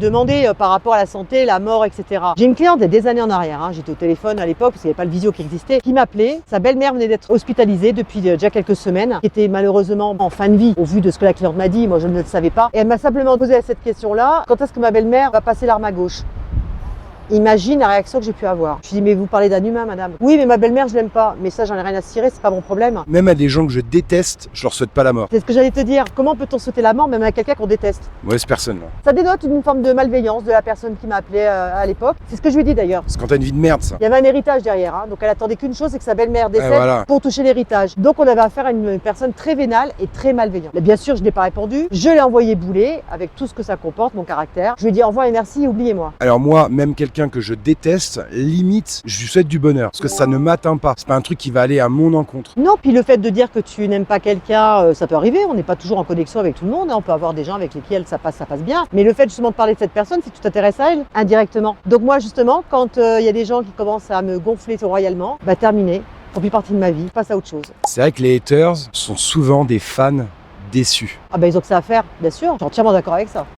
me demander par rapport à la santé, la mort, etc. J'ai une cliente il y a des années en arrière, j'étais au téléphone à l'époque parce qu'il n'y avait pas le visio qui existait, qui m'appelait. Sa belle-mère venait d'être hospitalisée depuis déjà quelques semaines, qui était malheureusement en fin de vie au vu de ce que la cliente m'a dit. Moi, je ne le savais pas. Et elle m'a simplement posé cette question-là: quand est-ce que ma belle-mère va passer l'arme à gauche? Imagine la réaction que j'ai pu avoir. Je lui dis: mais vous parlez d'un humain, madame. Oui, mais ma belle-mère, je l'aime pas. Mais ça, j'en ai rien à cirer, c'est pas mon problème. Même à des gens que je déteste, je leur souhaite pas la mort. C'est ce que j'allais te dire. Comment peut-on souhaiter la mort même à quelqu'un qu'on déteste? Mauvaise personne là. Ça dénote une forme de malveillance de la personne qui m'a appelé à l'époque. C'est ce que je lui ai dit d'ailleurs. C'est quand t'as une vie de merde ça. Il y avait un héritage derrière, donc elle attendait qu'une chose, c'est que sa belle-mère décède voilà. pour toucher l'héritage. Donc on avait affaire à une personne très vénale et très malveillante. Mais bien sûr, je n'ai pas répondu. Je l'ai envoyé bouler avec tout ce que ça comporte, mon caractère. Je lui ai dit: au revoir et merci, oubliez-moi. Alors moi, même quelqu'un que je déteste, limite, je lui souhaite du bonheur. Parce que ça ne m'atteint pas. C'est pas un truc qui va aller à mon encontre. Non, puis le fait de dire que tu n'aimes pas quelqu'un, ça peut arriver. On n'est pas toujours en connexion avec tout le monde. On peut avoir des gens avec lesquels ça passe bien. Mais le fait justement de parler de cette personne, c'est que tu t'intéresses à elle indirectement. Donc moi justement, quand il y a des gens qui commencent à me gonfler royalement, terminé. Font plus partie de ma vie. Passe à autre chose. C'est vrai que les haters sont souvent des fans déçus. Ah ils ont que ça à faire, bien sûr. Je suis entièrement d'accord avec ça.